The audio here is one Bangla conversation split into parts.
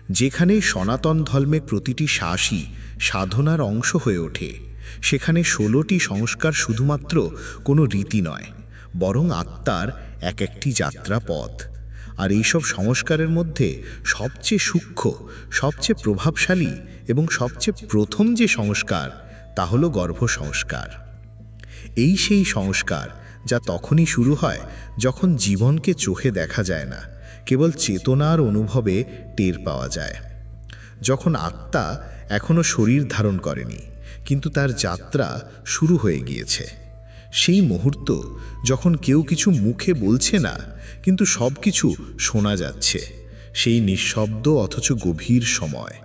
যেখানে সনাতন ধর্মে প্রতিটি শ্বাসই সাধনার অংশ হয়ে ওঠে, সেখানে 16টি সংস্কার শুধুমাত্র কোনো রীতি নয়, বরং আত্মার এক একটি যাত্রা পথ। আর এইসব সংস্কারের মধ্যে সবচেয়ে সূক্ষ্ম, সবচেয়ে প্রভাবশালী এবং সবচেয়ে প্রথম যে সংস্কার, তা হলো গর্ভ সংস্কার। এই সেই সংস্কার যা তখনই শুরু হয় যখন জীবনকে চোখে দেখা যায় না, কেবল চেতনার অনুভবে টের পাওয়া যায়। যখন আত্মা এখনো শরীর ধারণ করেনি, কিন্তু তার যাত্রা শুরু হয়ে গিয়েছে। সেই মুহূর্ত যখন কেউ কিছু মুখে বলছে না, কিন্তু সব কিছু শোনা যাচ্ছে। সেই নিঃশব্দ অথচ গভীর সময়,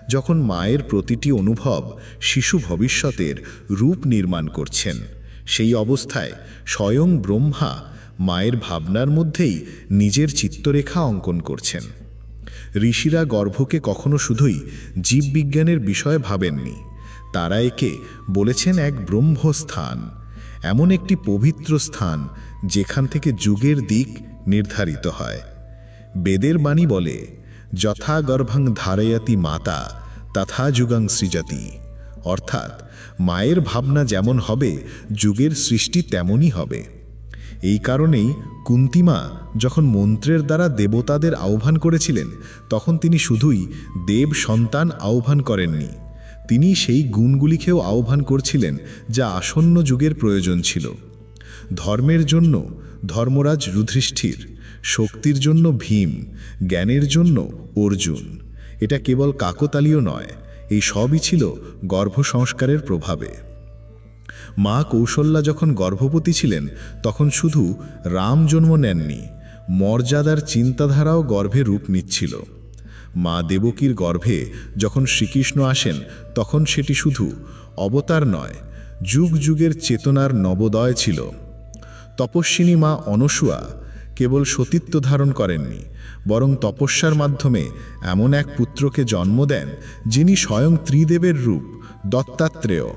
যখন মায়ের প্রতিটি অনুভব শিশু ভবিষ্যতের রূপ নির্মাণ করছেন। সেই অবস্থায় স্বয়ং ব্রহ্মা মায়ের ভাবনার মধ্যেই নিজের চিত্ররেখা অঙ্কন করছেন। ঋষিরা গর্ভকে কখনো শুধুই জীববিজ্ঞানের বিষয়ে ভাবেননি, তারা একে বলেছেন এক ব্রহ্মস্থান, এমন একটি পবিত্র স্থান যেখান থেকে যুগের দিক নির্ধারিত হয়। বেদের বাণী বলে, যথা গর্ভাং ধারয়তি মাতা তথা যুগাং সৃজতি, অর্থাৎ মায়ের ভাবনা যেমন হবে, যুগের সৃষ্টি তেমনই হবে। এই কারণেই কুন্তিমা যখন মন্ত্রের দ্বারা দেবতাদের আহ্বান করেছিলেন, তখন তিনি শুধুই দেব সন্তান আহ্বান করেননি, তিনি সেই গুণগুলিকেও আহ্বান করছিলেন যা আসন্ন যুগের প্রয়োজন ছিল। ধর্মের জন্য ধর্মরাজ যুধিষ্ঠির, শক্তির জন্য ভীম, জ্ঞানের জন্য অর্জুন। এটা কেবল কাকতালীয় নয়, এই সবই ছিল গর্ভ সংস্কারের প্রভাবে। মা কৌশল্যা যখন গর্ভবতী ছিলেন, তখন শুধু রাম জন্ম নেননি, মর্যাদার চিন্তাধারাও গর্ভে রূপ নিচ্ছিল। মা দেবকীর গর্ভে যখন শ্রীকৃষ্ণ আসেন, তখন সেটি শুধু অবতার নয়, যুগ যুগের চেতনার নবোদয় ছিল। তপস্বিনী মা অনসূয়া কেবল সতীত্ব ধারণ করেননি, বরং তপস্যার মাধ্যমে এমন এক পুত্রকে জন্ম দেন যিনি স্বয়ং ত্রিদেবের রূপ, দত্তাত্রেয়।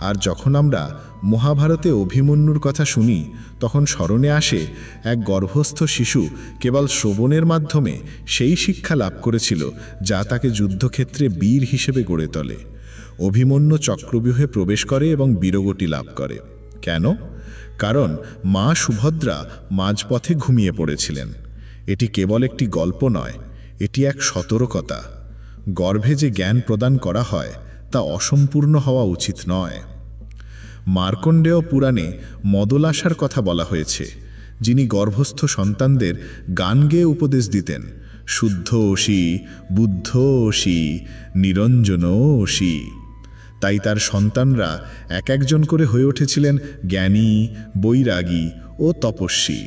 আর যখন আমরা মহাভারতে অভিমন্যুর কথা শুনি, তখন স্মরণে আসে এক গর্ভস্থ শিশু কেবল শ্রবণের মাধ্যমে সেই শিক্ষা লাভ করেছিল যা তাকে যুদ্ধক্ষেত্রে বীর হিসেবে গড়ে তোলে। অভিমন্যু চক্রব্যূহে প্রবেশ করে এবং বীরগতি লাভ করে। কেন? কারণ মা সুভদ্রা মাঝপথে ঘুমিয়ে পড়েছিলেন। এটি কেবল একটি গল্প নয়, এটি এক সতর্কতা। গর্ভে যে জ্ঞান প্রদান করা হয় তা অসম্পূর্ণ হওয়া উচিত নয়। মার্কণ্ডেয় পুরাণে মদলাসার কথা বলা হয়েছে, যিনি গর্ভস্থ সন্তানদের গান গেয়ে উপদেশ দিতেন, শুদ্ধ অসি, বুদ্ধ অসি, নিরঞ্জন অসি। তাই তার সন্তানরা এক একজন করে হয়ে উঠেছিলেন জ্ঞানী, বৈরাগী ও তপস্বী।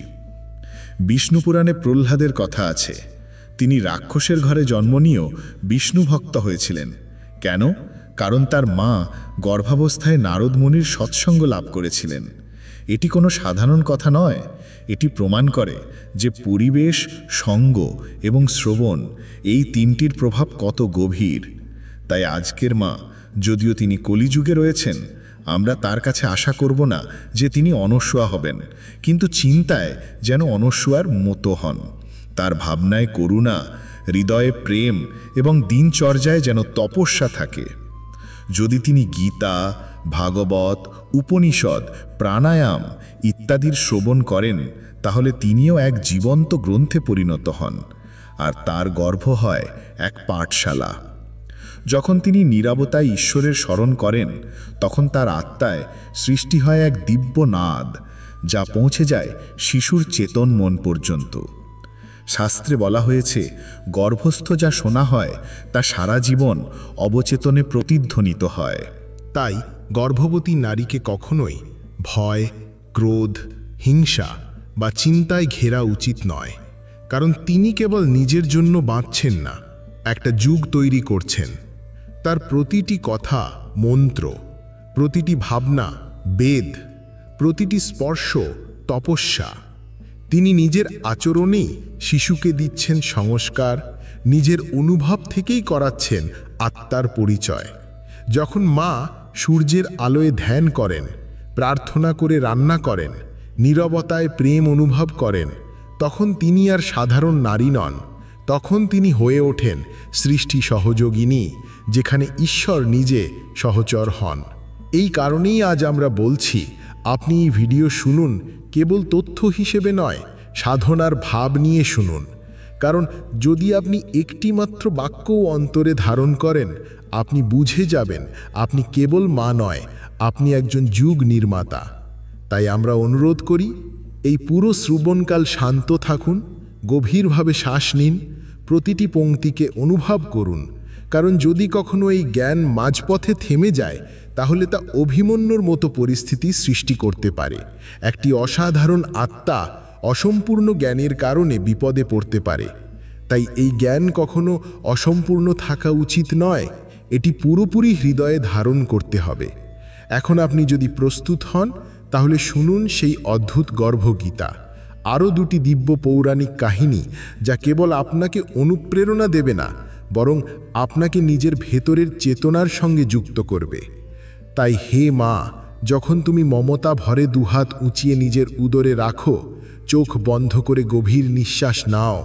বিষ্ণু পুরাণে প্রহ্লাদের কথা আছে, তিনি রাক্ষসের ঘরে জন্ম নিয়েও বিষ্ণু ভক্ত হয়েছিলেন। কেন? কারণ তার মা গর্ভাবস্থায় নারদ মুনির সৎসঙ্গ লাভ করেছিলেন। এটি কোনো সাধারণ কথা নয়, এটি প্রমাণ করে যে পরিবেশ, সঙ্গ এবং শ্রবণ, এই তিনটির প্রভাব কত গভীর। তাই আজকের মা, যদিও তিনি কলিযুগে রয়েছেন, আমরা তার কাছে আশা করব না যে তিনি অনস্বয়া হবেন, কিন্তু চিন্তায় যেন অনস্বয়ার মতো হন। তার ভাবনায় করুণা, হৃদয়ে প্রেম এবং দিনচর্যায় যেন তপস্যা থাকে। যদি তিনি গীতা, ভাগবত, উপনিষদ, প্রাণায়াম ইত্যাদির শ্রবণ করেন, তাহলে তিনিও এক জীবন্ত গ্রন্থে পরিণত হন, আর তার গর্ভ হয় এক পাঠশালা। যখন তিনি নীরবতায় ঈশ্বরের স্মরণ করেন, তখন তার আত্মায় সৃষ্টি হয় এক দিব্য নাদ, যা পৌঁছে যায় শিশুর চেতন মন পর্যন্ত। শাস্ত্রে বলা হয়েছে, গর্ভস্থ যা শোনা হয় তা সারা জীবন অবচেতনে প্রতিধ্বনিত হয়। তাই গর্ভবতী নারীকে কখনোই ভয়, ক্রোধ, হিংসা বা চিন্তায় ঘেরা উচিত নয়, কারণ তিনি কেবল নিজের জন্য বাঁচছেন না, একটা যুগ তৈরি করছেন। তার প্রতিটি কথা মন্ত্র, প্রতিটি ভাবনা বেদ, প্রতিটি স্পর্শ তপস্যা। তিনি নিজের আচরণেই শিশুকে দিচ্ছেন সংস্কার, নিজের অনুভব থেকেই করাচ্ছেন আত্মার পরিচয়। যখন মা সূর্যের আলোয় ধ্যান করেন, প্রার্থনা করে রান্না করেন, নীরবতায় প্রেম অনুভব করেন, তখন তিনি আর সাধারণ নারী নন, তখন তিনি হয়ে ওঠেন সৃষ্টি সহযোগিনী, যেখানে ঈশ্বর নিজে সহচর হন। এই কারণেই আজ আমরা বলছি, আপনি এই ভিডিও শুনুন, কেবল তথ্য হিসেবে নয়, সাধনার ভাব নিয়ে শুনুন। কারণ যদি আপনি একটি মাত্র বাক্যও অন্তরে ধারণ করেন, আপনি বুঝে যাবেন আপনি কেবল মা নয়, আপনি একজন যুগ নির্মাতা। তাই আমরা অনুরোধ করি, এই পুরো শ্রবণকাল শান্ত থাকুন, গভীরভাবে শ্বাস নিন, প্রতিটি পংক্তিকে অনুভব করুন। কারণ যদি কখনো এই জ্ঞান মাঝপথে থেমে যায়, তাহলে তা অভিমন্যুর মতো পরিস্থিতি সৃষ্টি করতে পারে। একটি অসাধারণ আত্মা অসম্পূর্ণ জ্ঞানের কারণে বিপদে পড়তে পারে। তাই এই জ্ঞান কখনো অসম্পূর্ণ থাকা উচিত নয়, এটি পুরোপুরি হৃদয়ে ধারণ করতে হবে। এখন আপনি যদি প্রস্তুত হন, তাহলে শুনুন সেই অদ্ভুত গর্ভগীতা, আরও দুটি দিব্য পৌরাণিক কাহিনী, যা কেবল আপনাকে অনুপ্রেরণা দেবে না, বরং আপনাকে নিজের ভেতরের চেতনার সঙ্গে যুক্ত করবে। তাই হে মা, যখন তুমি মমতা ভরে দুহাত উঁচিয়ে নিজের উদরে রাখো, চোখ বন্ধ করে গভীর নিঃশ্বাস নাও,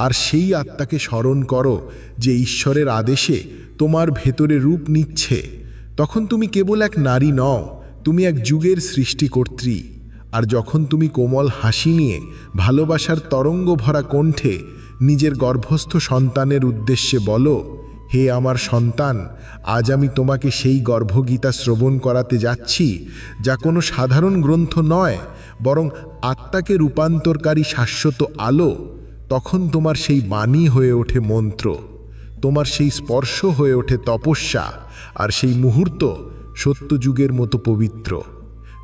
আর সেই আত্মাকে স্মরণ করো যে ঈশ্বরের আদেশে তোমার ভেতরে রূপ নিচ্ছে, তখন তুমি কেবল এক নারী নও, তুমি এক যুগের সৃষ্টিকর্ত্রী। আর যখন তুমি কোমল হাসি নিয়ে ভালোবাসার তরঙ্গ ভরা কণ্ঠে নিজের গর্ভস্থ সন্তানের উদ্দেশ্যে বলো, হে আমার সন্তান, আজ আমি তোমাকে সেই গর্ভগীতা শ্রবণ করাতে যাচ্ছি, যা কোনো সাধারণ গ্রন্থ নয়, বরং আত্মাকে রূপান্তরকারী শাশ্বত আলো, তখন তোমার সেই বাণী হয়ে ওঠে মন্ত্র, তোমার সেই স্পর্শ হয়ে ওঠে তপস্যা, আর সেই মুহূর্ত সত্যযুগের মতো পবিত্র।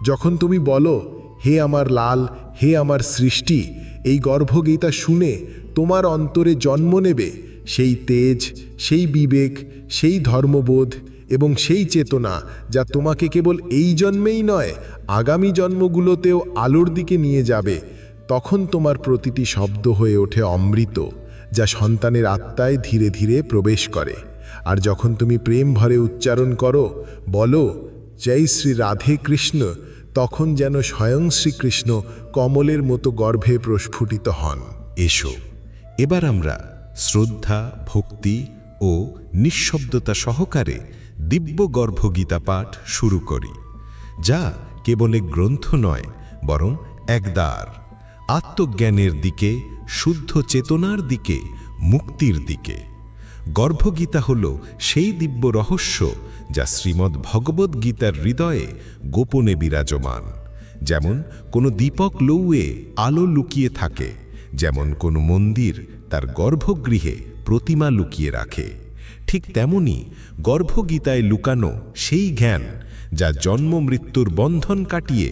যখন তুমি বলো, হে আমার লাল, হে আমার সৃষ্টি, এই গর্ভগীতা শুনে তোমার অন্তরে জন্ম নেবে সেই তেজ, সেই বিবেক, সেই ধর্মবোধ এবং সেই চেতনা, যা তোমাকে কেবল এই জন্মেই নয়, আগামী জন্মগুলোতেও আলোর দিকে নিয়ে যাবে। তখন তোমার প্রতিটি শব্দ হয়ে ওঠে অমৃত, যা সন্তানের আত্মায় ধীরে ধীরে প্রবেশ করে। আর যখন তুমি প্রেম ভরে উচ্চারণ করো, বলো, জয় শ্রী রাধে কৃষ্ণ, তখন যেন স্বয়ং শ্রীকৃষ্ণ কমলের মতো গর্ভে প্রস্ফুটিত হন। এসো, এবার আমরা শ্রদ্ধা, ভক্তি ও নিঃশব্দতা সহকারে দিব্য গর্ভগীতা পাঠ শুরু করি, যা কেবল এক গ্রন্থ নয়, বরং এক দ্বার, আত্মজ্ঞানের দিকে, শুদ্ধ চেতনার দিকে, মুক্তির দিকে। গর্ভগীতা হল সেই দিব্য রহস্য যা শ্রীমদ্ ভগবদ্ গীতার হৃদয়ে গোপনে বিরাজমান। যেমন কোনো দীপক লৌয়ে আলো লুকিয়ে থাকে, যেমন কোনো মন্দির তার গর্ভগৃহে প্রতিমা লুকিয়ে রাখে, ঠিক তেমনি গর্ভগীতায় লুকানো সেই জ্ঞান যা জন্ম মৃত্যুর বন্ধন কাটিয়ে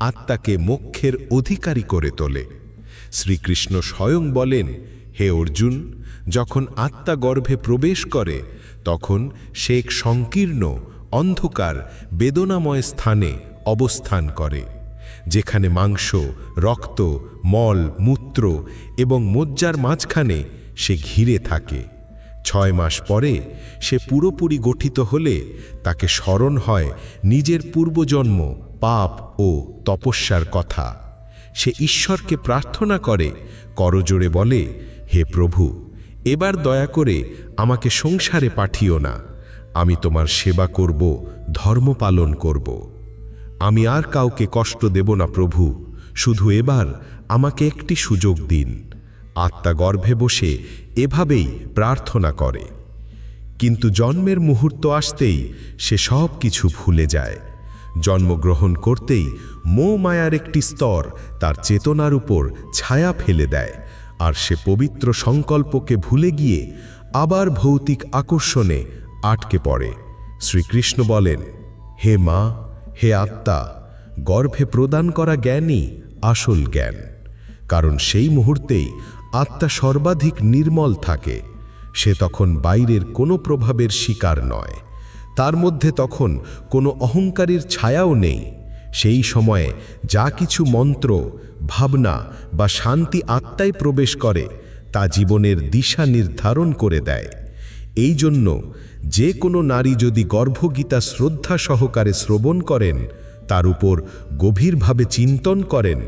আত্মাকে মোক্ষের অধিকারী করে তোলে। শ্রীকৃষ্ণ স্বয়ং বলেন, হে অর্জুন, যখন আত্মা গর্ভে প্রবেশ করে, তখন সে এক সংকীর্ণ, অন্ধকার, বেদনাময় স্থানে অবস্থান করে, যেখানে মাংস, রক্ত, মল, মূত্র এবং মজ্জার মাঝখানে সে ঘিরে থাকে। 6 মাস পরে সে পুরোপুরি গঠিত হলে তাকে স্মরণ হয় নিজের পূর্বজন্ম, পাপ ও তপস্যার কথা। সে ঈশ্বরকে প্রার্থনা করে, করজোড়ে বলে, হে প্রভু, এবার দয়া করে আমাকে সংসারে পাঠিও না, আমি তোমার সেবা করব, ধর্ম পালন করব। আমি আর কাউকে কষ্ট দেব না প্রভু, শুধু এবার আমাকে একটি সুযোগ দিন। আত্মা গর্ভে বসে এভাবেই প্রার্থনা করে। কিন্তু জন্মের মুহূর্ত আসতেই সে সব কিছু ভুলে যায়। জন্মগ্রহণ করতেই মোহ মায়ার একটি স্তর তার চেতনার উপর ছায়া ফেলে দেয়, আর সে পবিত্র সংকল্পকে ভুলে গিয়ে আবার ভৌতিক আকর্ষণে আটকে পড়ে। শ্রীকৃষ্ণ বলেন, হে মা, হে আত্মা, গর্ভে প্রদান করা জ্ঞানই আসল জ্ঞান, কারণ সেই মুহূর্তেই আত্মা সর্বাধিক নির্মল থাকে। সে তখন বাইরের কোনো প্রভাবের শিকার নয়, তার মধ্যে তখন কোনো অহংকারের ছায়াও নেই। সেই সময়ে যা কিছু মন্ত্র, ভাবনা বা শান্তি আত্মায় প্রবেশ করে, তা জীবনের দিশা নির্ধারণ করে দেয়। এই জন্য যে কোনো নারী যদি গর্ভগীতা শ্রদ্ধা সহকারে শ্রবণ করেন, তার উপর গভীরভাবে চিন্তন করেন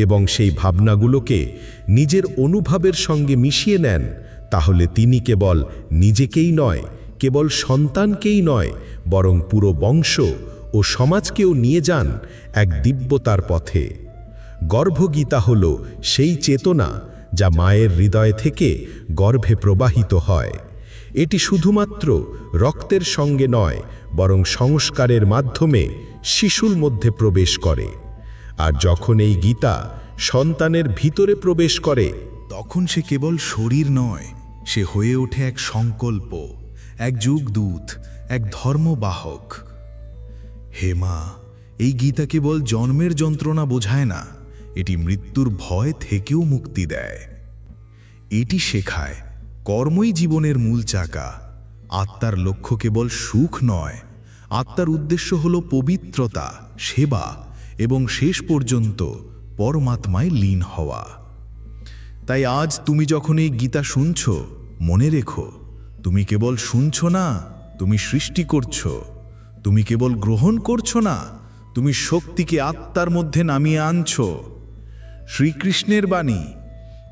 এবং সেই ভাবনাগুলোকে নিজের অনুভবের সঙ্গে মিশিয়ে নেন, তাহলে তিনি কেবল নিজেকেই নয়, কেবল সন্তানকেই নয়, বরং পুরো বংশ ও সমাজকেও নিয়ে যান এক দিব্যতার পথে। গর্ভগীতা হল সেই চেতনা যা মায়ের হৃদয় থেকে গর্ভে প্রবাহিত হয়। এটি শুধুমাত্র রক্তের সঙ্গে নয়, বরং সংস্কারের মাধ্যমে শিশুর মধ্যে প্রবেশ করে। আর যখন এই গীতা সন্তানের ভিতরে প্রবেশ করে, তখন সে কেবল শরীর নয়, সে হয়ে ওঠে এক সংকল্প, এক যুগদূত, এক ধর্মবাহক। হে মা, এই গীতা কেবল জন্মের যন্ত্রণা বোঝায় না, এটি মৃত্যুর ভয় থেকেও মুক্তি দেয়। এটি শেখায় কর্মই জীবনের মূল চাকা। আত্মার লক্ষ্য কেবল সুখ নয়, আত্মার উদ্দেশ্য হল পবিত্রতা, সেবা এবং শেষ পর্যন্ত পরমাত্মায় লীন হওয়া। তাই আজ তুমি যখন এই গীতা শুনছ, মনে রেখো, তুমি কেবল শুনছ না, তুমি সৃষ্টি করছো। তুমি কেবল গ্রহণ করছো না, তুমি শক্তিকে আত্মার মধ্যে নামিয়ে আনছো। শ্রীকৃষ্ণের বাণী,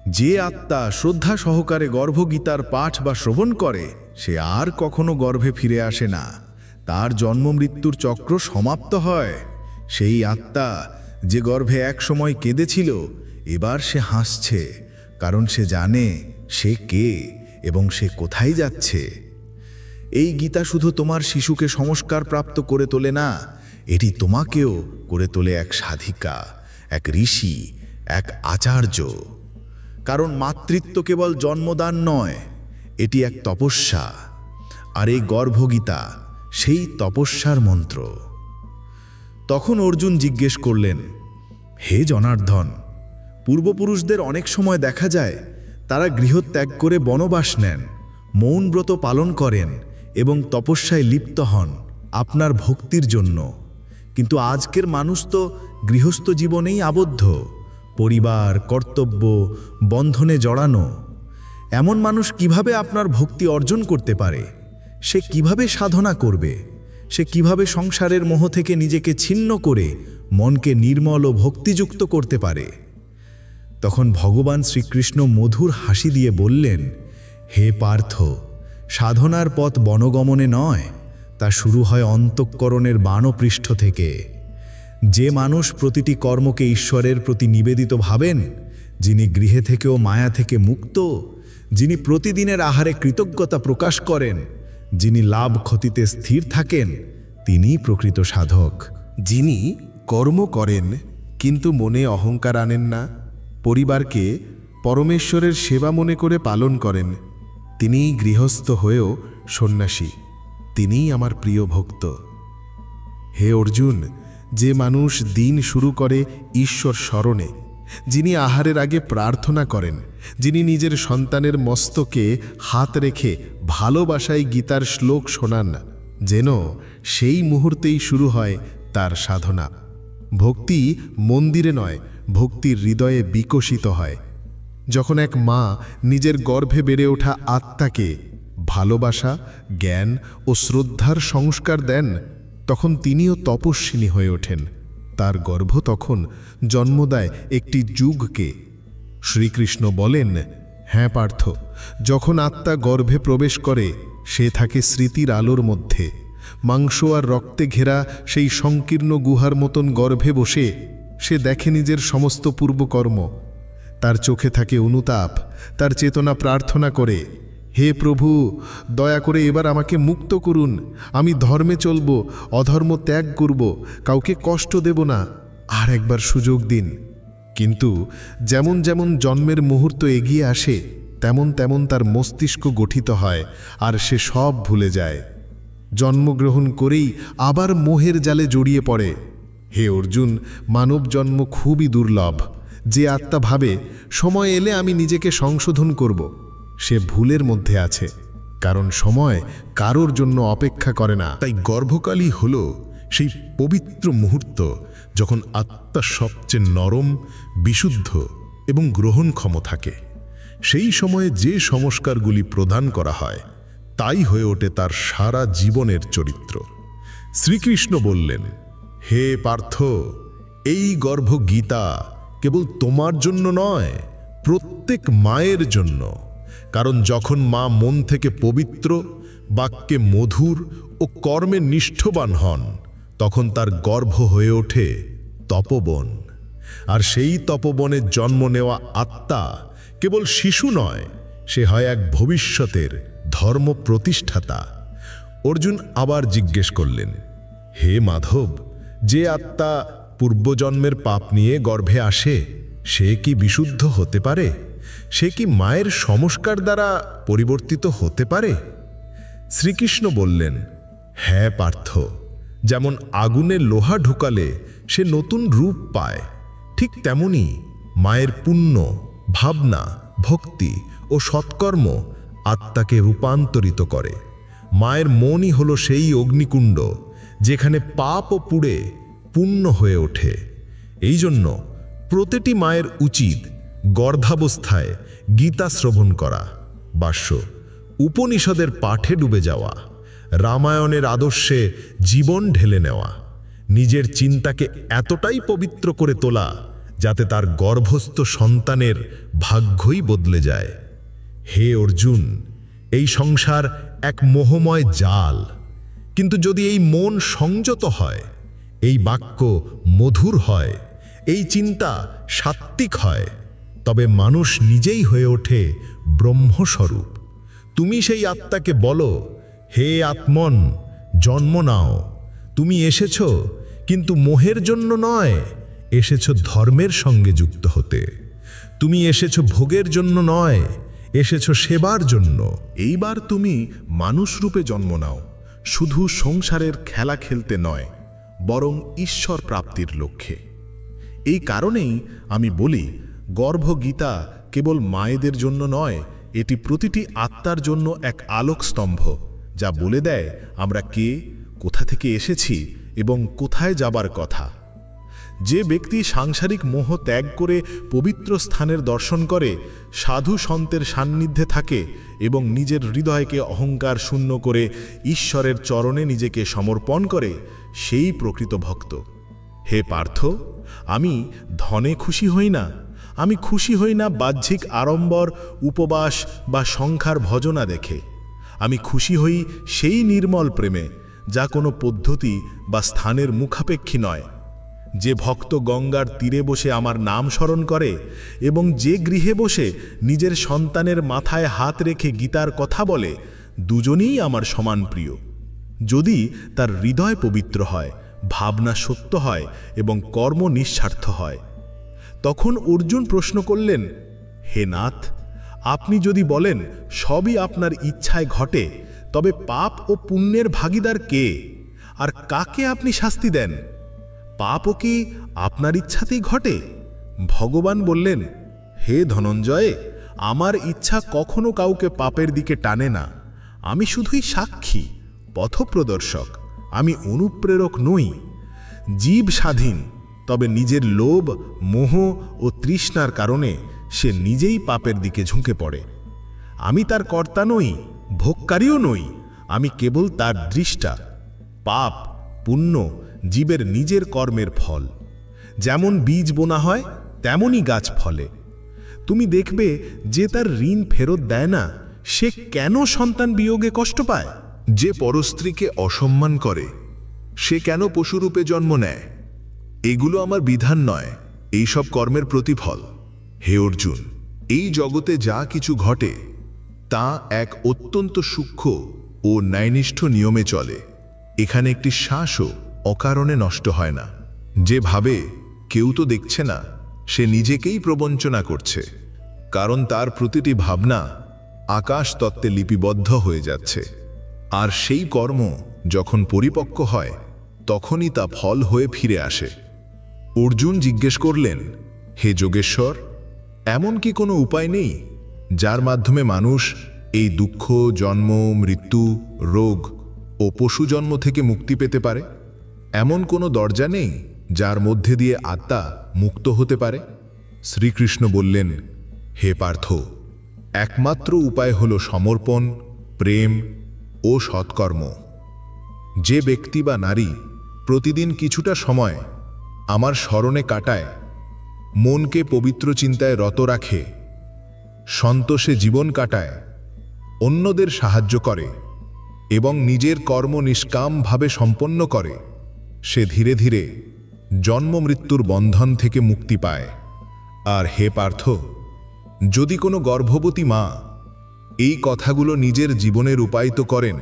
যে আত্মা শ্রদ্ধা সহকারে গর্ভগীতার পাঠ বা শ্রবণ করে, সে আর কখনো গর্ভে ফিরে আসে না। তার জন্ম মৃত্যুর চক্র সমাপ্ত হয়। সেই আত্মা যে গর্ভে একসময় কেঁদেছিল, এবার সে হাসছে, কারণ সে জানে সে কে এবং সে কোথায় যাচ্ছে। এই গীতা শুধু তোমার শিশুকে সংস্কার প্রাপ্ত করে তোলে না, এটি তোমাকেও করে তোলে এক সাধিকা, এক ঋষি, এক আচার্য। কারণ মাতৃত্ব কেবল জন্মদান নয়, এটি এক তপস্যা। আর এই গর্ভগীতা সেই তপস্যার মন্ত্র। তখন অর্জুন জিজ্ঞেস করলেন, হে জনার্দন, পূর্বপুরুষদের অনেক সময় দেখা যায় তারা গৃহত্যাগ করে বনবাস নেন, মৌন ব্রত পালন করেন এবং তপস্যায় লিপ্ত হন আপনার ভক্তির জন্য। কিন্তু আজকের মানুষ তো গৃহস্থ জীবনেই আবদ্ধ, পরিবার, কর্তব্য, বন্ধনে জড়ানো। এমন মানুষ কিভাবে আপনার ভক্তি অর্জন করতে পারে? সে কিভাবে সাধনা করবে? সে কিভাবে সংসারের মোহ থেকে নিজেকে ছিন্ন করে মনকে নির্মল ও ভক্তিযুক্ত করতে পারে? তখন ভগবান শ্রীকৃষ্ণ মধুর হাসি দিয়ে বললেন, হে পার্থ, সাধনার পথ বনগমনে নয়, তা শুরু হয় অন্তঃকরণের বাণপৃষ্ঠ থেকে। যে মানুষ প্রতিটি কর্মকে ঈশ্বরের প্রতি নিবেদিত ভাবেন, যিনি গৃহে থেকেও মায়া থেকে মুক্ত, যিনি প্রতিদিনের আহারে কৃতজ্ঞতা প্রকাশ করেন, যিনি লাভ ক্ষতিতে স্থির থাকেন, তিনিই প্রকৃত সাধক। যিনি কর্ম করেন কিন্তু মনে অহংকার আনেন না, পরিবারকে পরমেশ্বরের সেবা মনে করে পালন করেন, তিনিই গৃহস্থ হয়েও সন্ন্যাসী, তিনিই আমার প্রিয় ভক্ত। হে অর্জুন, যে মানুষ দিন শুরু করে ঈশ্বর স্মরণে, যিনি আহারের আগে প্রার্থনা করেন, যিনি নিজের সন্তানের মস্তকে হাত রেখে ভালোবাসায় গীতার শ্লোক শোনান, যেন সেই মুহূর্তেই শুরু হয় তার সাধনা। ভক্তি মন্দিরে নয়, ভক্তির হৃদয়ে বিকশিত হয়। যখন এক মা নিজের গর্ভে বেড়ে ওঠা আত্মাকে ভালোবাসা, জ্ঞান ও শ্রদ্ধার সংস্কার দেন, তখন তিনিও তপস্বিনী হয়ে ওঠেন। তার গর্ভ তখন জন্ম দেয় একটি যুগকে। শ্রীকৃষ্ণ বলেন, হ্যাঁ পার্থ, যখন আত্মা গর্ভে প্রবেশ করে, সে থাকে স্মৃতির আলোর মধ্যে। মাংস আর রক্তে ঘেরা সেই সংকীর্ণ গুহার মতন গর্ভে বসে সে দেখে নিজের সমস্ত পূর্বকর্ম। তার চোখে থাকে অনুতাপ, তার চেতনা প্রার্থনা করে, হে প্রভু, দয়া করে এবার আমাকে মুক্ত করুন। আমি ধর্মে চলব, অধর্ম ত্যাগ করব, কাউকে কষ্ট দেব না, আর একবার সুযোগ দিন। কিন্তু যেমন যেমন জন্মের মুহূর্ত এগিয়ে আসে, তেমন তেমন তার মস্তিষ্ক গঠিত হয় আর সে সব ভুলে যায়। জন্মগ্রহণ করেই আবার মোহের জালে জড়িয়ে পড়ে। হে অর্জুন, মানব জন্ম খুবই দুর্লভ। যে আত্মা ভাবে সময় এলে আমি নিজেকে সংশোধন করব, সে ভুলের মধ্যে আছে, কারণ সময় কারোর জন্য অপেক্ষা করে না। তাই গর্ভকালই হল সেই পবিত্র মুহূর্ত যখন আত্মা সবচেয়ে নরম, বিশুদ্ধ এবং গ্রহণক্ষম থাকে। সেই সময়ে যে সংস্কারগুলি প্রদান করা হয়, তাই হয়ে ওঠে তার সারা জীবনের চরিত্র। শ্রীকৃষ্ণ বললেন, হে পার্থ, এই গর্ভগীতা কেবল তোমার জন্য নয়, প্রত্যেক মায়ের জন্য, কারণ যখন মা মন থেকে পবিত্র, বাক্যে মধুর ও কর্মে নিষ্ঠবান হন, তখন তার গর্ভ হয়ে ওঠে তপবন। আর সেই তপবনে জন্ম নেওয়া আত্মা কেবল শিশু নয়, সে হয় এক ভবিষ্যতের ধর্ম প্রতিষ্ঠাতা। অর্জুন আবার জিজ্ঞেস করলেন, হে মাধব, যে আত্মা পূর্বজন্মের পাপ নিয়ে গর্ভে আসে, সে কি বিশুদ্ধ হতে পারে? সে কি মায়ের সংস্কার দ্বারা পরিবর্তিত হতে পারে? শ্রীকৃষ্ণ বললেন, হ্যাঁ পার্থ, যেমন আগুনে লোহা ঢুকালে সে নতুন রূপ পায়, ঠিক তেমনি মায়ের পুণ্য, ভাবনা, ভক্তি ও সৎকর্ম আত্মাকে রূপান্তরিত করে। মায়ের মনই হলো সেই অগ্নিকুণ্ড যেখানে পাপও পুড়ে পুণ্য হয়ে ওঠে। এই জন্য প্রতিটি মায়ের উচিত গর্ভাবস্থায় গীতা শ্রবণ করা, ভাষ্য, উপনিষদের পাঠে ডুবে যাওয়া, রামায়ণের আদর্শে জীবন ঢেলে নেওয়া, নিজের চিন্তাকে এতটাই পবিত্র করে তোলা যাতে তার গর্ভস্থ সন্তানের ভাগ্যই বদলে যায়। হে অর্জুন, এই সংসার এক মোহময় জাল, কিন্তু যদি এই মন সংযত হয়, এই বাক্য মধুর হয়, এই চিন্তা সাত্ত্বিক হয়, তবে মানুষ নিজেই হয়ে ওঠে ব্রহ্মস্বরূপ। তুমি সেই আত্মাকে বলো, হে আত্মন, জন্ম নাও। তুমি এসেছ কিন্তু মোহের জন্য নয়, এসেছ ধর্মের সঙ্গে যুক্ত হতে। তুমি এসেছ ভোগের জন্য নয়, এসেছ সেবার জন্য। এইবার তুমি মানুষ রূপে জন্ম নাও, শুধু সংসারের খেলা খেলতে নয়, বরং ঈশ্বর প্রাপ্তির লক্ষ্যে। এই কারণেই আমি বলি, গর্ভগীতা কেবল মায়েদের জন্য নয়, এটি প্রতিটি আত্মার জন্য এক আলোকস্তম্ভ, যা বলে দেয় আমরা কে, কোথা থেকে এসেছি এবং কোথায় যাবার কথা। যে ব্যক্তি সাংসারিক মোহ ত্যাগ করে পবিত্র স্থানের দর্শন করে, সাধু সন্তের সান্নিধ্যে থাকে এবং নিজের হৃদয়কে অহংকার শূন্য করে ঈশ্বরের চরণে নিজেকে সমর্পণ করে, সেই প্রকৃত ভক্ত। হে পার্থ, আমি ধনে খুশি হই না, আমি খুশি হই না বাহ্যিক আড়ম্বর, উপবাস বা সংখ্যার ভজনা দেখে। আমি খুশি হই সেই নির্মল প্রেমে, যা কোনো পদ্ধতি বা স্থানের মুখাপেক্ষী নয়। যে ভক্ত গঙ্গার তীরে বসে আমার নাম স্মরণ করে এবং যে গৃহে বসে নিজের সন্তানের মাথায় হাত রেখে গীতার কথা বলে, দুজনেই আমার সমান প্রিয়, যদি তার হৃদয় পবিত্র হয়, ভাবনা সত্য হয় এবং কর্ম নিঃস্বার্থ হয়। তখন অর্জুন প্রশ্ন করলেন, হে নাথ, আপনি যদি বলেন সবই আপনার ইচ্ছায় ঘটে, তবে পাপ ও পুণ্যের ভাগীদার কে, আর কাকে আপনি শাস্তি দেন? পাপও কি আপনার ইচ্ছাতেই ঘটে? ভগবান বললেন, হে ধনঞ্জয়, আমার ইচ্ছা কখনো কাউকে পাপের দিকে টানে না। আমি শুধুই সাক্ষী, পথপ্রদর্শক, আমি অনুপ্রেরক নই। জীব স্বাধীন, তবে নিজের লোভ, মোহ ও তৃষ্ণার কারণে সে নিজেই পাপের দিকে ঝুঁকে পড়ে। আমি তার কর্তা নই, ভোগকারীও নই, আমি কেবল তার দৃষ্টা। পাপ, পুণ্য জীবের নিজের কর্মের ফল। যেমন বীজ বোনা হয়, তেমনই গাছ ফলে। তুমি দেখবে যে তার ঋণ ফেরত দেয় না, সে কেন সন্তান বিয়োগে কষ্ট পায়? যে পরস্ত্রীকে অসম্মান করে, সে কেন পশুরূপে জন্ম নেয়? এগুলো আমার বিধান নয়, এইসব কর্মের প্রতিফল। হে অর্জুন, এই জগতে যা কিছু ঘটে তা এক অত্যন্ত সূক্ষ্ম ও ন্যায়নিষ্ঠ নিয়মে চলে। এখানে একটি শ্বাসও অকারণে নষ্ট হয় না। যে ভাবে কেউ তো দেখছে না, সে নিজেকেই প্রবঞ্চনা করছে, কারণ তার প্রতিটি ভাবনা আকাশ তত্ত্বে লিপিবদ্ধ হয়ে যাচ্ছে। আর সেই কর্ম যখন পরিপক্ক হয়, তখনই তা ফল হয়ে ফিরে আসে। অর্জুন জিজ্ঞেস করলেন, হে যোগেশ্বর, এমন কি কোনো উপায় নেই যার মাধ্যমে মানুষ এই দুঃখ, জন্ম, মৃত্যু, রোগ ও পশু জন্ম থেকে মুক্তি পেতে পারে? এমন কোনো দরজা নেই যার মধ্যে দিয়ে আত্মা মুক্ত হতে পারে? শ্রীকৃষ্ণ বললেন, হে পার্থ, একমাত্র উপায় হল সমর্পণ, প্রেম ও সৎকর্ম। যে ব্যক্তি বা নারী প্রতিদিন কিছুটা সময় আমার স্মরণে কাটায়, মনকে পবিত্র চিন্তায় রত রাখে, সন্তোষে জীবন কাটায়, অন্যদের সাহায্য করে এবং নিজের কর্ম নিষ্কামভাবে সম্পন্ন করে, সে ধীরে ধীরে জন্ম মৃত্যুর বন্ধন থেকে মুক্তি পায়। আর হে পার্থ, যদি কোনো গর্ভবতী মা এই কথাগুলো নিজের জীবনে রূপায়িত করেন,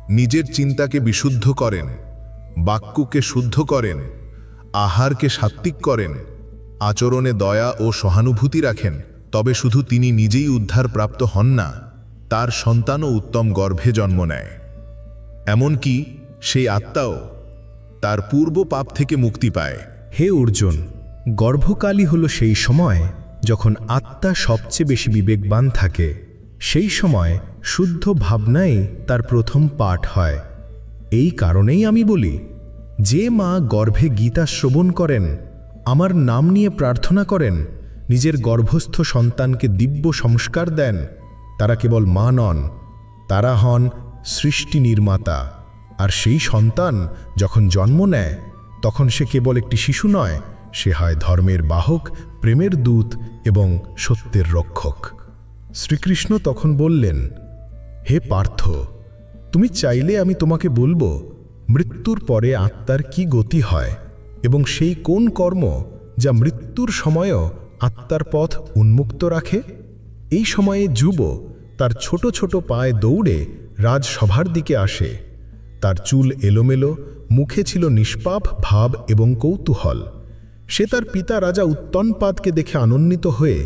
নিজের চিন্তাকে বিশুদ্ধ করেন, বাক্যকে শুদ্ধ করেন, আহারকে সাত্ত্বিক করেন, আচরণে দয়া ও সহানুভূতি রাখেন, তবে শুধু তিনি নিজেই উদ্ধার প্রাপ্ত হন না, তার সন্তানও উত্তম গর্ভে জন্ম নেয়। এমনকি সেই আত্মাও তার পূর্ব পাপ থেকে মুক্তি পায়। হে অর্জুন, গর্ভকালই হল সেই সময় যখন আত্মা সবচেয়ে বেশি বিবেকবান থাকে। সেই সময় শুদ্ধ ভাবনাই তার প্রথম পাঠ হয়। এই কারণেই আমি বলি, যে মা গর্ভে গীতা শ্রবণ করেন, আমার নাম নিয়ে প্রার্থনা করেন, নিজের গর্ভস্থ সন্তানকে দিব্য সংস্কার দেন, তারা কেবল মা নন, তারা হন সৃষ্টি নির্মাতা। আর সেই সন্তান যখন জন্ম নেয়, তখন সে কেবল একটি শিশু নয়, সে হয় ধর্মের বাহক, প্রেমের দূত এবং সত্যের রক্ষক। শ্রীকৃষ্ণ তখন বললেন, হে পার্থ, তুমি চাইলে আমি তোমাকে বলবো মৃত্যুর পরে আত্মার কি গতি হয় এবং সেই কোন কর্ম যা মৃত্যুর সময়ও আত্মার পথ উন্মুক্ত রাখে। এই সময়ে যুব তার ছোট ছোট পায়ে দৌড়ে রাজসভার দিকে আসে। তার চুল এলোমেলো, মুখে ছিল নিষ্পাপ ভাব এবং কৌতূহল। সে তার পিতা রাজা উত্তনপাদকে দেখে আনন্দিত হয়ে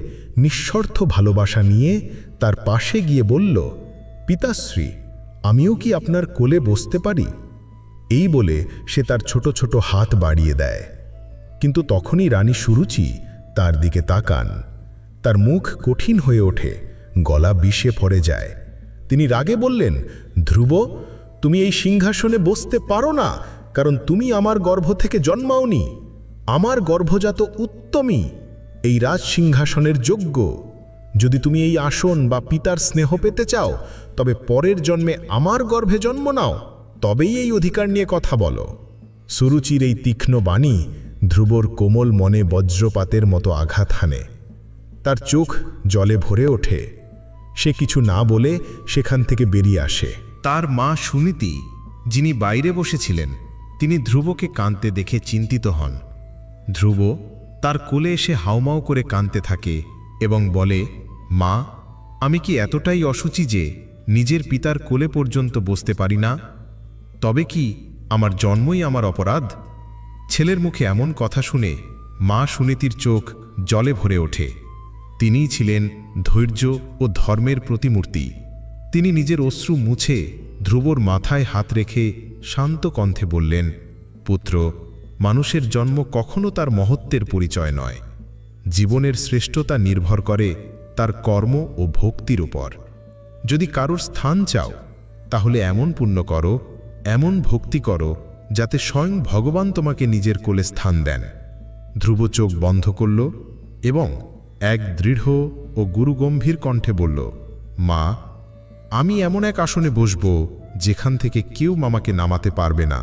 নিঃস্বার্থ ভালোবাসা নিয়ে তার পাশে গিয়ে বলল, পিতাশ্রী, আমিও কি আপনার কোলে বসতে পারি? এই বলে সে তার ছোট ছোট হাত বাড়িয়ে দেয়। কিন্তু তখনই রানী সুরুচি তার দিকে তাকান। তার মুখ কঠিন হয়ে ওঠে, গলা বিষে পড়ে যায়। তিনি রাগে বললেন, ধ্রুব, তুমি এই সিংহাসনে বসতে পারো না, কারণ তুমি আমার গর্ভ থেকে জন্মাওনি। আমার গর্ভজাত উত্তমই এই রাজ সিংহাসনের যোগ্য। যদি তুমি এই আসন বা পিতার স্নেহ পেতে চাও, তবে পরের জন্মে আমার গর্ভে জন্ম নাও, তবেই এই অধিকার নিয়ে কথা বলো। সুরুচির এই তীক্ষ্ণ বাণী ধ্রুবর কোমল মনে বজ্রপাতের মতো আঘাত হানে। তার চোখ জলে ভরে ওঠে। সে কিছু না বলে সেখান থেকে বেরিয়ে আসে। তার মা সুনীতি, যিনি বাইরে বসেছিলেন, তিনি ধ্রুবকে কাঁদতে দেখে চিন্তিত হন। ধ্রুব তার কোলে এসে হাউমাউ করে কাঁদতে থাকে এবং বলে, মা, আমি কি এতটাই অসুচি যে নিজের পিতার কোলে পর্যন্ত বসতে পারি না? তবে কি আমার জন্মই আমার অপরাধ? ছেলের মুখে এমন কথা শুনে মা সুনীতির চোখ জলে ভরে ওঠে। তিনিই ছিলেন ধৈর্য ও ধর্মের প্রতিমূর্তি। তিনি নিজের অশ্রু মুছে ধ্রুবর মাথায় হাত রেখে শান্ত কণ্ঠে বললেন, পুত্র, মানুষের জন্ম কখনো তার মহত্বের পরিচয় নয়। জীবনের শ্রেষ্ঠতা নির্ভর করে তার কর্ম ও ভক্তির উপর। যদি কারোর স্থান চাও, তাহলে এমন পুণ্য করো, এমন ভক্তি করো, যাতে স্বয়ং ভগবান তোমাকে নিজের কোলে স্থান দেন। ধ্রুব চোখ বন্ধ করল এবং এক দৃঢ় ও গুরুগম্ভীর কণ্ঠে বলল, মা, আমি এমন এক আসনে বসব যেখান থেকে কেউ মামাকে নামাতে পারবে না।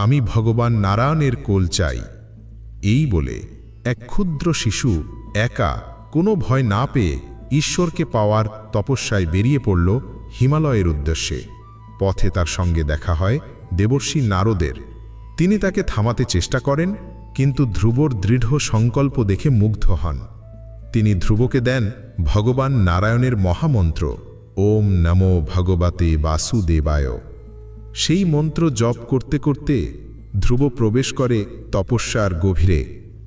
আমি ভগবান নারায়ণের কোল চাই। এই বলে এক ক্ষুদ্র শিশু একা কোনো ভয় না পেয়ে ঈশ্বরকে পাওয়ার তপস্যায় বেরিয়ে পড়ল হিমালয়ের উদ্দেশ্যে। পথে তার সঙ্গে দেখা হয় দেবর্ষি নারদের। তিনি তাকে থামাতে চেষ্টা করেন, কিন্তু ধ্রুবর দৃঢ় সংকল্প দেখে মুগ্ধ হন। তিনি ধ্রুবকে দেন ভগবান নারায়ণের মহামন্ত্র, ওম নমো ভগবতে বাসুদেবায়। সেই মন্ত্র জপ করতে করতে ধ্রুব প্রবেশ করে তপস্যার গভীরে।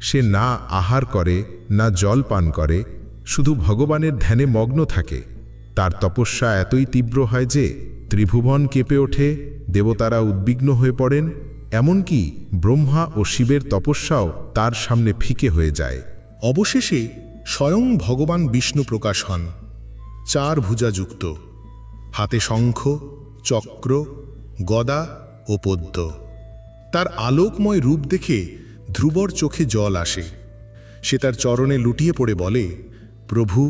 সে না আহার করে, না জল পান করে, শুধু ভগবানের ধ্যানে মগ্ন থাকে। তার তপস্যা এতই তীব্র হয় যে ত্রিভুবন কেঁপে ওঠে, দেবতারা উদ্বিগ্ন হয়ে পড়েন, এমনকি ব্রহ্মা ও শিবের তপস্যাও তার সামনে ফিকে হয়ে যায়। অবশেষে স্বয়ং ভগবান বিষ্ণু প্রকাশ হন, 4 ভুজাযুক্ত, হাতে শঙ্খ, চক্র, গদা ও পদ্ম। তার আলোকময় রূপ দেখে ধ্রুবর চোখে জল আসে। সে তার চরণে লুটিয়ে পড়ে বলে, প্রভু,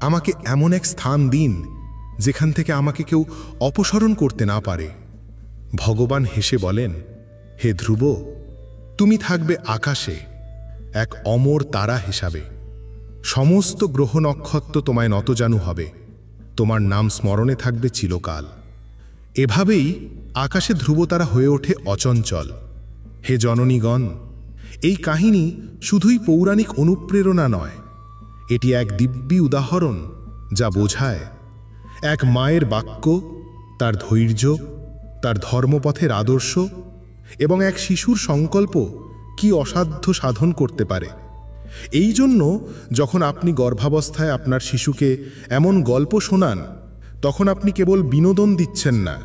আমাকে এমন এক স্থান দিন যেখান থেকে আমাকে কেউ অপসরণ করতে না পারে। ভগবান হেসে বলেন, হে ধ্রুব, তুমি থাকবে আকাশে এক অমর তারা হিসাবে। সমস্ত গ্রহ নক্ষত্র তোমায় নতজানু হবে, তোমার নাম স্মরণে থাকবে চিরকাল। এভাবেই আকাশে ধ্রুবতারা হয়ে ওঠে অচঞ্চল। হে জননীগণ, এই কাহিনী শুধুই পৌরাণিক অনুপ্রেরণা নয়, এটি এক দিব্যি উদাহরণ যা বোঝায় এক মায়ের বাক্য, তার ধৈর্য, তার ধর্মপথের আদর্শ এবং এক শিশুর সংকল্প কি অসাধ্য সাধন করতে পারে। এই জন্য যখন আপনি গর্ভাবস্থায় আপনার শিশুকে এমন গল্প শোনান, তখন আপনি কেবল বিনোদন দিচ্ছেন না,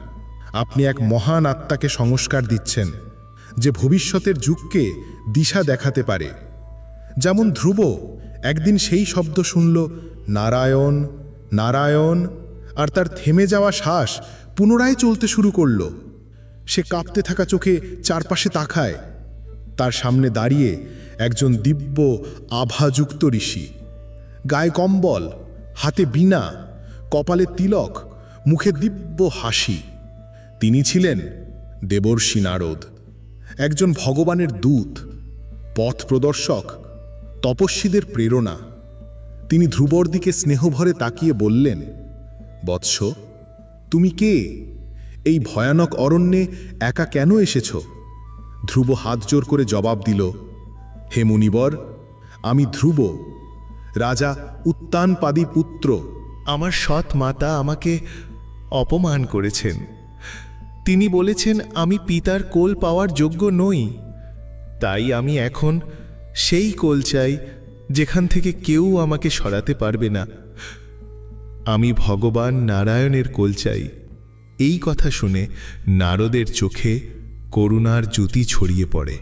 আপনি এক মহান আত্মাকে সংস্কার দিচ্ছেন, যে ভবিষ্যতের যুগকে দিশা দেখাতে পারে। যেমন ধ্রুব একদিন সেই শব্দ শুনল, নারায়ণ নারায়ণ, আর তার থেমে যাওয়া শ্বাস পুনরায় চলতে শুরু করল। সে কাঁপতে থাকা চোখে চারপাশে তাকায়। তার সামনে দাঁড়িয়ে একজন দিব্য আভাযুক্ত ঋষি, গায়ে কম্বল, হাতে বীণা, কপালে তিলক, মুখে দিব্য হাসি। তিনি ছিলেন দেবর্ষি নারদ, একজন ভগবানের দূত, পথ প্রদর্শক, তপস্বীদের প্রেরণা। তিনি ধ্রুবর দিকে স্নেহভরে তাকিয়ে বললেন, বৎস, তুমি কে? এই ভয়ানক অরণ্যে একা কেন এসেছ? ধ্রুব হাত জোর করে জবাব দিল, হে মুনিবর, আমি ধ্রুব, রাজা উত্তানপাদী পুত্র। আমার সৎ মাতা আমাকে অপমান করেছেন। তিনি বলেছেন আমি পিতার কোল পাওয়ার যোগ্য নই। তাই আমি এখন সেই কোল চাই যেখান থেকে কেউ আমাকে সরাতে পারবে না। আমি ভগবান নারায়ণের কোল চাই। এই কথা শুনে নারদের চোখে করুণার জ্যোতি ছড়িয়ে পড়ে।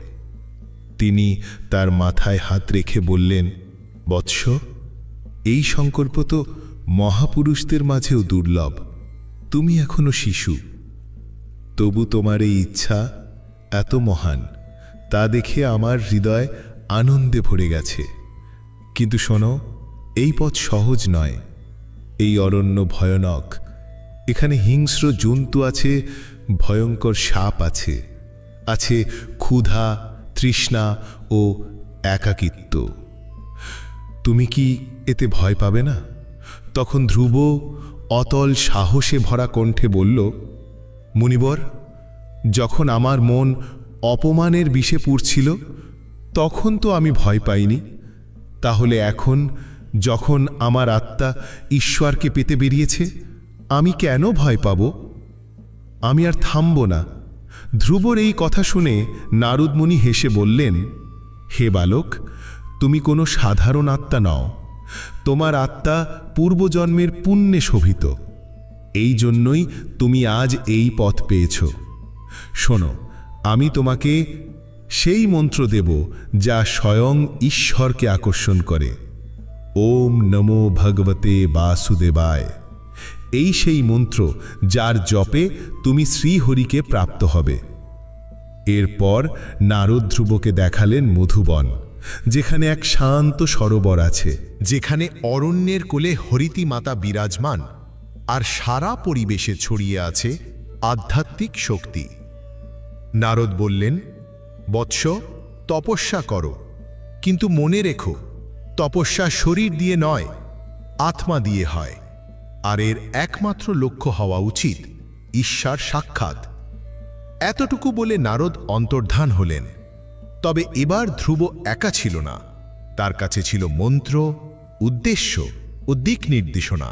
তিনি তার মাথায় হাত রেখে বললেন, বৎস, এই সংকল্প তো মহাপুরুষদের মাঝেও দুর্লভ। তুমি এখনো শিশু, তবু তোমার এই ইচ্ছা এত মহান, তা দেখে আমার হৃদয় আনন্দে ভরে গেছে। কিন্তু শোনো, এই পথ সহজ নয়। এই অরণ্য ভয়ানক। এখানে হিংস্র জন্তু আছে, ভয়ঙ্কর সাপ আছে, আছে ক্ষুধা, তৃষ্ণা ও একাকিত্ব। তুমি কি এতে ভয় পাবে না? তখন ধ্রুব অতল সাহসে ভরা কণ্ঠে বলল, মুনিবর, যখন আমার মন অপমানের বিষে পুড়ছিল তখন তো আমি ভয় পাইনি। তাহলে এখন যখন আমার আত্মা ঈশ্বরকে পেতে বেরিয়েছে, আমি কেন ভয় পাব? আমি আর থামব না। ধ্রুবর এই কথা শুনে নারদ মুনি হেসে বললেন, হে বালক, তুমি কোনো সাধারণ আত্মা নও। তোমার আত্মা পূর্বজন্মের পুণ্যে শোভিত। এই জন্যই তুমি আজ এই পথ পেয়েছ। শোনো, আমি তোমাকে সেই মন্ত্র দেব যা স্বয়ং ঈশ্বরকে আকর্ষণ করে। ওম নমো ভগবতে বাসুদেবায়। এই সেই মন্ত্র যার জপে তুমি শ্রীহরিকে প্রাপ্ত হবে। এরপর নারদ ধ্রুবকে দেখালেন মধুবন, যেখানে এক শান্ত সরোবর আছে, যেখানে অরণ্যের কোলে হরিতি মাতা বিরাজমান, আর সারা পরিবেশে ছড়িয়ে আছে আধ্যাত্মিক শক্তি। নারদ বললেন, বৎস, তপস্যা করো, কিন্তু মনে রেখো, তপস্যা শরীর দিয়ে নয়, আত্মা দিয়ে হয়। আর এর একমাত্র লক্ষ্য হওয়া উচিত ঈশ্বর সাক্ষাৎ। এতটুকু বলে নারদ অন্তর্ধান হলেন। তবে এবার ধ্রুব একা ছিল না, তার কাছে ছিল মন্ত্র, উদ্দেশ্য ও দিক নির্দেশনা।